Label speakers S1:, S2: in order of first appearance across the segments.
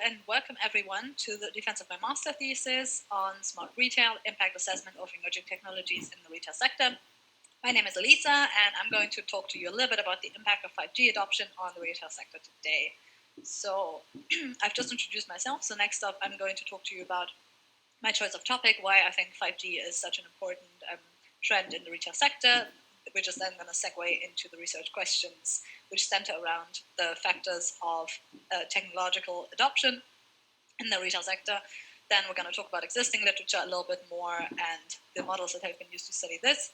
S1: and welcome everyone to the defense of my master thesis on smart retail, impact assessment of emerging technologies in the retail sector. My name is Elisa, and I'm going to talk to you a little bit about the impact of 5G adoption on the retail sector today. So I've just introduced myself, so next up I'm going to talk to you about my choice of topic, why I think 5G is such an important trend in the retail sector, which is then going to segue into the research questions, which center around the factors of technological adoption in the retail sector. Then we're going to talk about existing literature a little bit more and the models that have been used to study this,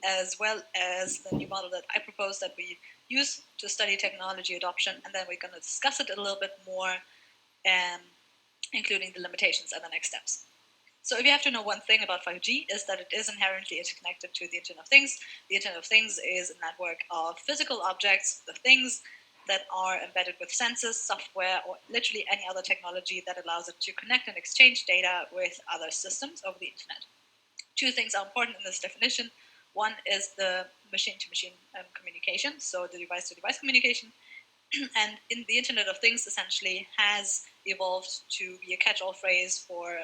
S1: as well as the new model that I propose that we use to study technology adoption. And then we're going to discuss it a little bit more, including the limitations and the next steps. So if you have to know one thing about 5G is that it is inherently interconnected to the Internet of Things. The Internet of Things is a network of physical objects, the things that are embedded with sensors, software, or literally any other technology that allows it to connect and exchange data with other systems over the Internet. Two things are important in this definition. One is the machine-to-machine communication, so the device-to-device communication. And in the Internet of Things essentially has evolved to be a catch-all phrase for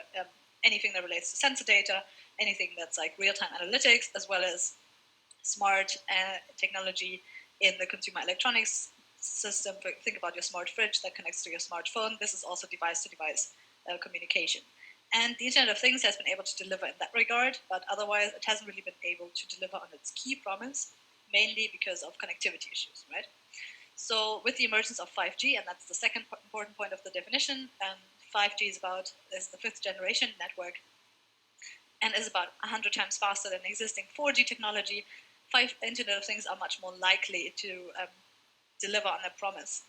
S1: anything that relates to sensor data, anything that's like real-time analytics, as well as smart technology in the consumer electronics system. Think about your smart fridge that connects to your smartphone. This is also device-to-device communication. And the Internet of Things has been able to deliver in that regard, but otherwise it hasn't really been able to deliver on its key promise, mainly because of connectivity issues, right? So with the emergence of 5G, and that's the second important point of the definition, 5G is the fifth generation network and is about 100 times faster than existing 4G technology. Internet of Things are much more likely to deliver on their promise,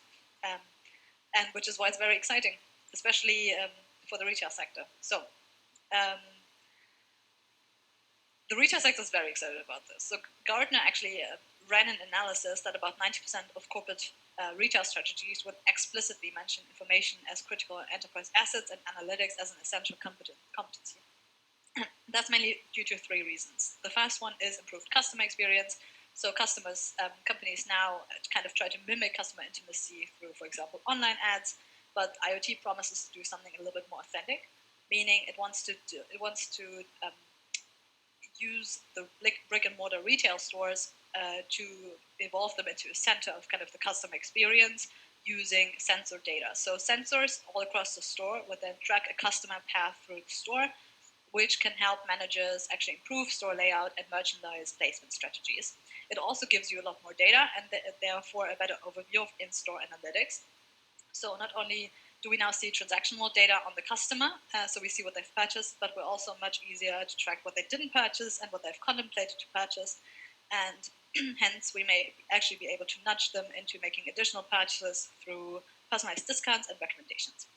S1: and which is why it's very exciting, especially for the retail sector. So the retail sector is very excited about this. So Gartner actually ran an analysis that about 90% of corporate retail strategies would explicitly mention information as critical enterprise assets and analytics as an essential competency. That's mainly due to three reasons. The first one is improved customer experience. So companies now kind of try to mimic customer intimacy through, for example, online ads, but IoT promises to do something a little bit more authentic, meaning it wants to use the brick and mortar retail stores to evolve them into a center of kind of the customer experience using sensor data. So sensors all across the store would then track a customer path through the store, which can help managers actually improve store layout and merchandise placement strategies. It also gives you a lot more data and therefore a better overview of in-store analytics. So not only do we now see transactional data on the customer, so we see what they've purchased, but we're also much easier to track what they didn't purchase and what they've contemplated to purchase. And hence, we may actually be able to nudge them into making additional purchases through personalized discounts and recommendations.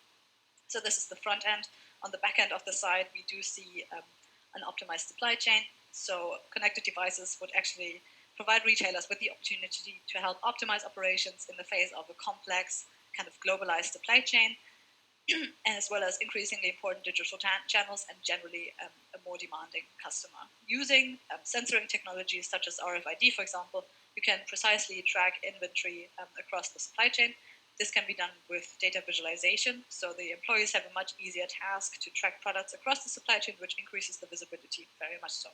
S1: So this is the front end. On the back end of the side, we do see an optimized supply chain. So connected devices would actually provide retailers with the opportunity to help optimize operations in the face of a complex, kind of globalized supply chain, as well as increasingly important digital channels and generally a more demanding customer. Using sensoring technologies such as RFID, for example, you can precisely track inventory across the supply chain. This can be done with data visualization, so the employees have a much easier task to track products across the supply chain, which increases the visibility very much so.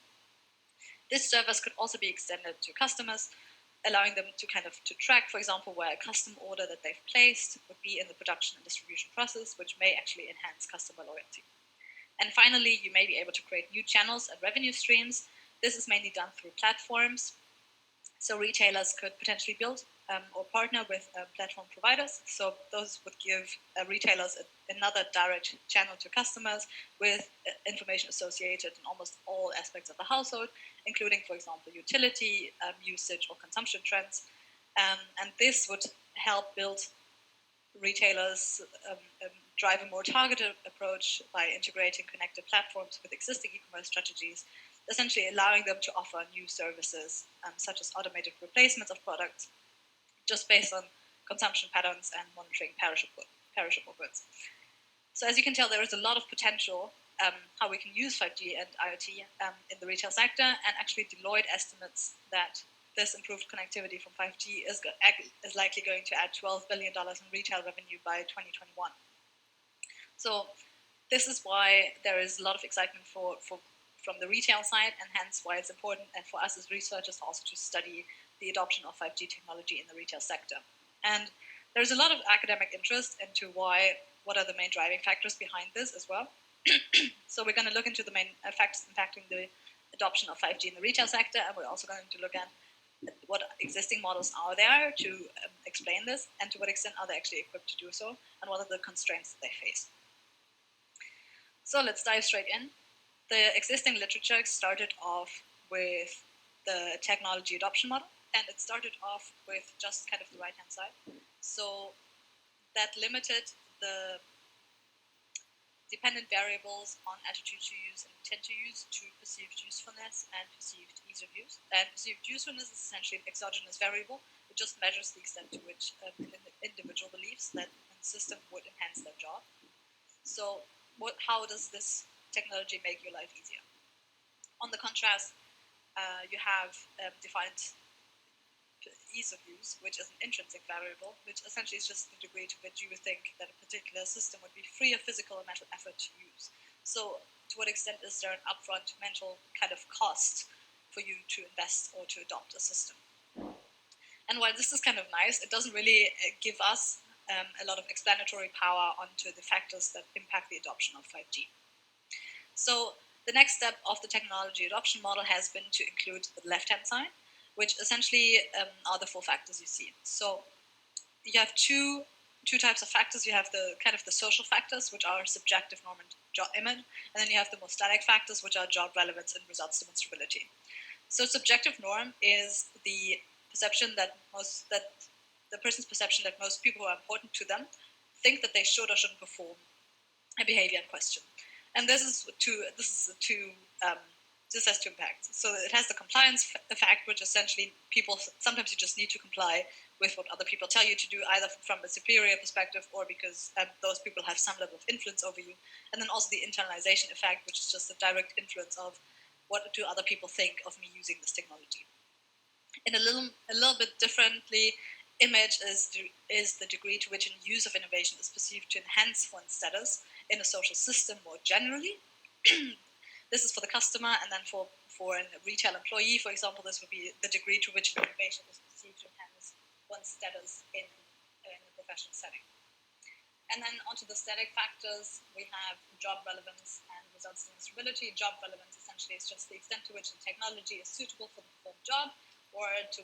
S1: This service could also be extended to customers, allowing them to track, for example, where a custom order that they've placed would be in the production and distribution process, which may actually enhance customer loyalty. And finally, you may be able to create new channels and revenue streams. This is mainly done through platforms. So retailers could potentially build or partner with platform providers. So those would give retailers another direct channel to customers with information associated in almost all aspects of the household, including, for example, utility, usage, or consumption trends. And this would help build retailers drive a more targeted approach by integrating connected platforms with existing e-commerce strategies, essentially allowing them to offer new services such as automated replacements of products just based on consumption patterns and monitoring perishable goods. So as you can tell, there is a lot of potential how we can use 5G and IoT in the retail sector, and actually Deloitte estimates that this improved connectivity from 5G is likely going to add $12 billion in retail revenue by 2021. So this is why there is a lot of excitement from the retail side, and hence why it's important and for us as researchers also to study the adoption of 5G technology in the retail sector. And there's a lot of academic interest into what are the main driving factors behind this as well. So we're going to look into the main factors impacting the adoption of 5G in the retail sector, and we're also going to look at what existing models are there to explain this, and to what extent are they actually equipped to do so, and what are the constraints that they face. So let's dive straight in. The existing literature started off with the technology adoption model, and it started off with just kind of the right-hand side. So that limited the dependent variables on attitude to use and intent to use to perceived usefulness and perceived ease of use. And perceived usefulness is essentially an exogenous variable. It just measures the extent to which an individual believes that a system would enhance their job. So how does this technology make your life easier? On the contrast, you have defined ease of use, which is an intrinsic variable, which essentially is just the degree to which you would think that a particular system would be free of physical or mental effort to use. So to what extent is there an upfront mental kind of cost for you to invest or to adopt a system? And while this is kind of nice, it doesn't really give us a lot of explanatory power onto the factors that impact the adoption of 5G. So the next step of the technology adoption model has been to include the left-hand side, which essentially are the four factors you see. So you have two types of factors. You have the kind of the social factors, which are subjective norm and job image, and then you have the more static factors, which are job relevance and results demonstrability. So subjective norm is the perception that the person's perception that most people who are important to them think that they should or shouldn't perform a behavior in question. And this has two impacts. So it has the compliance effect, which essentially people sometimes you just need to comply with what other people tell you to do, either from a superior perspective or because those people have some level of influence over you. And then also the internalization effect, which is just the direct influence of what do other people think of me using this technology. In a little bit differently, image is the degree to which a use of innovation is perceived to enhance one's status in a social system more generally. This is for the customer, and then for a retail employee, for example, this would be the degree to which an innovation is perceived to enhance one's status in a professional setting. And then onto the static factors, we have job relevance and results demonstrability. Job relevance essentially is just the extent to which the technology is suitable for the performed job, or to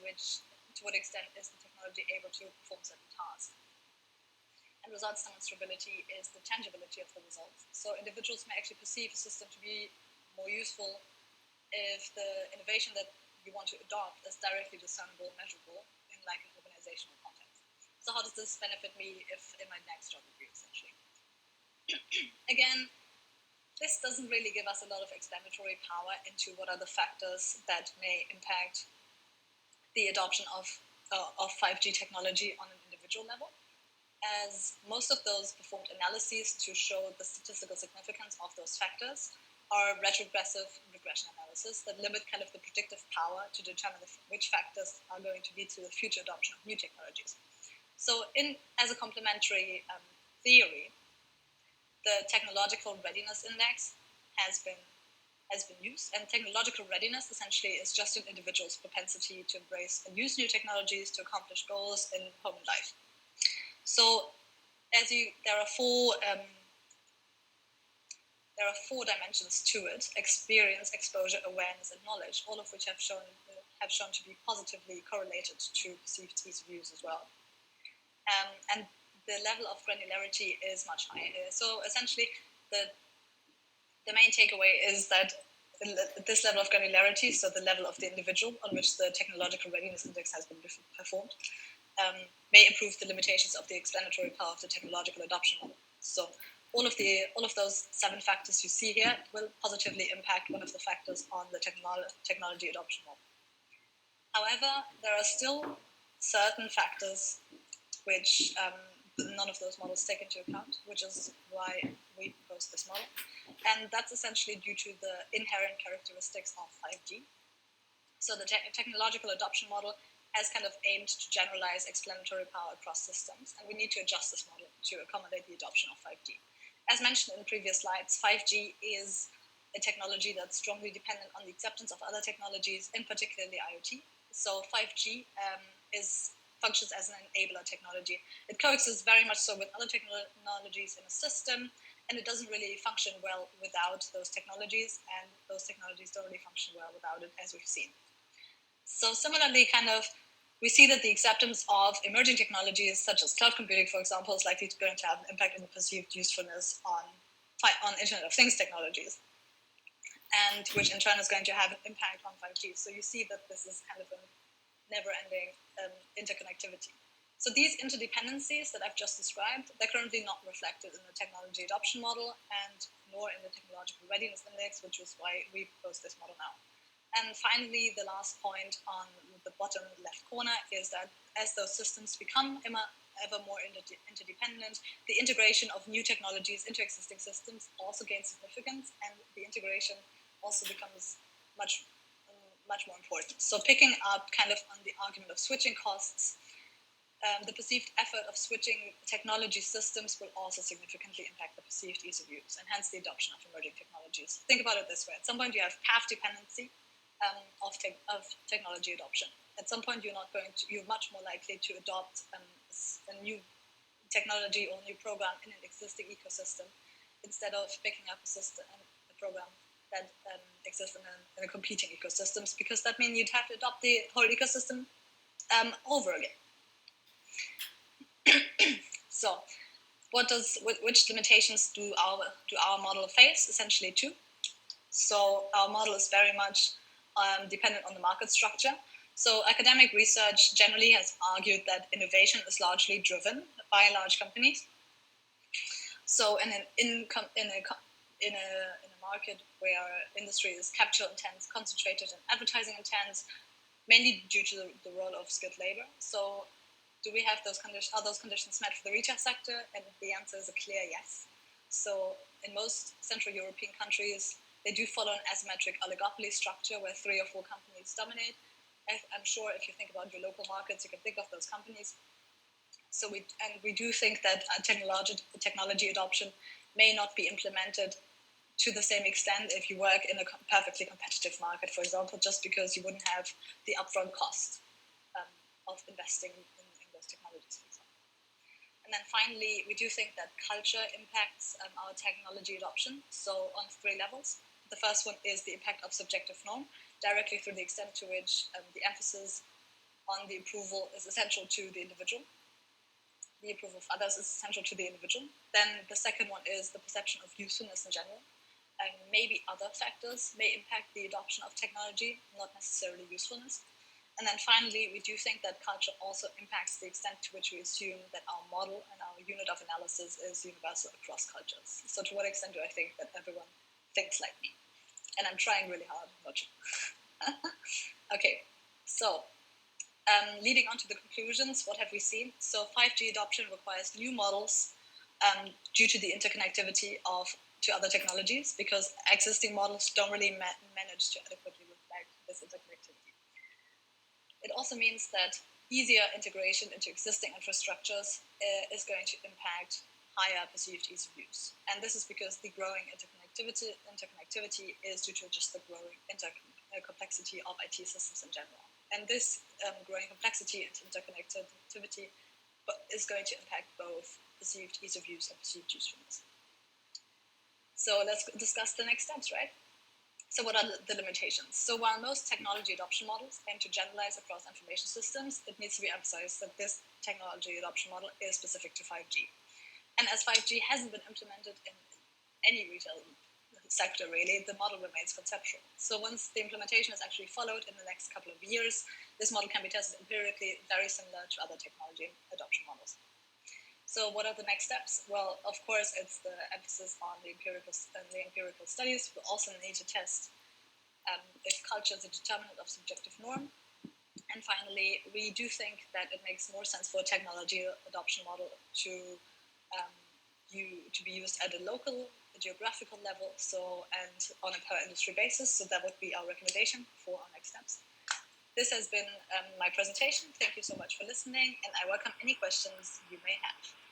S1: what extent is the technology able to perform certain tasks. And results demonstrability is the tangibility of the results. So individuals may actually perceive a system to be more useful if the innovation that you want to adopt is directly discernible and measurable in like an organizational context. So how does this benefit me if in my next job review, essentially? Again, this doesn't really give us a lot of explanatory power into what are the factors that may impact the adoption of 5G technology on an individual level, as most of those performed analyses to show the statistical significance of those factors are retrogressive regression analysis that limit kind of the predictive power to determine which factors are going to lead to the future adoption of new technologies. So as a complementary theory, the technological readiness index has been used, and technological readiness essentially is just an individual's propensity to embrace and use new technologies to accomplish goals in home and life. So there are four dimensions to it: experience, exposure, awareness, and knowledge, all of which have shown to be positively correlated to perceived ease of use as well. And the level of granularity is much higher. So essentially, the main takeaway is that this level of granularity, so the level of the individual on which the technological readiness index has been performed, may improve the limitations of the explanatory power of the technological adoption model. So all of those 7 factors you see here will positively impact one of the factors on the technology adoption model. However, there are still certain factors which none of those models take into account, which is why we propose this model. And that's essentially due to the inherent characteristics of 5G. So the technological adoption model has kind of aimed to generalize explanatory power across systems, and we need to adjust this model to accommodate the adoption of 5G. As mentioned in previous slides, 5G is a technology that's strongly dependent on the acceptance of other technologies, in particularly IoT. So 5G functions as an enabler technology. It coexists very much so with other technologies in a system, and it doesn't really function well without those technologies, and those technologies don't really function well without it, as we've seen. So similarly, we see that the acceptance of emerging technologies, such as cloud computing, for example, is likely going to have an impact on the perceived usefulness on Internet of Things technologies, and which in turn is going to have an impact on 5G. So you see that this is kind of a never-ending interconnectivity. So these interdependencies that I've just described, they're currently not reflected in the technology adoption model and nor in the technological readiness index, which is why we propose this model now. And finally, the last point on the bottom left corner is that as those systems become ever more interdependent, the integration of new technologies into existing systems also gains significance, and the integration also becomes much more important. So picking up kind of on the argument of switching costs, the perceived effort of switching technology systems will also significantly impact the perceived ease of use, and hence the adoption of emerging technologies. Think about it this way. At some point, you have path dependency of technology adoption. At some point, you're much more likely to adopt a new technology or new program in an existing ecosystem instead of picking up a program that exists in a competing ecosystems, because that means you'd have to adopt the whole ecosystem over again. So, which limitations do our model face? Essentially, two. So our model is very much dependent on the market structure. So academic research generally has argued that innovation is largely driven by large companies. So in a market where industry is capital intense, concentrated, and advertising intense, mainly due to the role of skilled labor. So do we have those conditions? Are those conditions met for the retail sector? And the answer is a clear yes. So in most Central European countries, they do follow an asymmetric oligopoly structure where 3 or 4 companies dominate. I'm sure if you think about your local markets, you can think of those companies. So we do think that technology adoption may not be implemented to the same extent if you work in a perfectly competitive market, for example, just because you wouldn't have the upfront cost of investing in those technologies, for example. And then finally, we do think that culture impacts our technology adoption, so on 3 levels. The first one is the impact of subjective norm, directly through the extent to which the emphasis on the approval is essential to the individual. The approval of others is essential to the individual. Then the second one is the perception of usefulness in general. And maybe other factors may impact the adoption of technology, not necessarily usefulness. And then finally, we do think that culture also impacts the extent to which we assume that our model and our unit of analysis is universal across cultures. So to what extent do I think that everyone thinks like me? And I'm trying really hard, I'm not sure. Okay, so leading on to the conclusions, what have we seen? So 5G adoption requires new models due to the interconnectivity to other technologies, because existing models don't really manage to adequately reflect this interconnectivity. It also means that easier integration into existing infrastructures is going to impact higher perceived ease of use. And this is because the growing interconnectivity is due to just the growing complexity of IT systems in general. And this growing complexity and interconnectivity is going to impact both perceived ease of use and perceived usefulness. So let's discuss the next steps, right? So what are the limitations? So while most technology adoption models aim to generalize across information systems, it needs to be emphasized that this technology adoption model is specific to 5G. And as 5G hasn't been implemented in any retail sector, really, the model remains conceptual. So once the implementation is actually followed in the next couple of years, this model can be tested empirically, very similar to other technology adoption models. So what are the next steps? Well, of course, it's the emphasis on the empirical studies. We also need to test if culture is a determinant of subjective norm. And finally, we do think that it makes more sense for a technology adoption model to be used at a local, geographical level, and on a per industry basis. So that would be our recommendation for our next steps. This has been my presentation. Thank you so much for listening, and I welcome any questions you may have.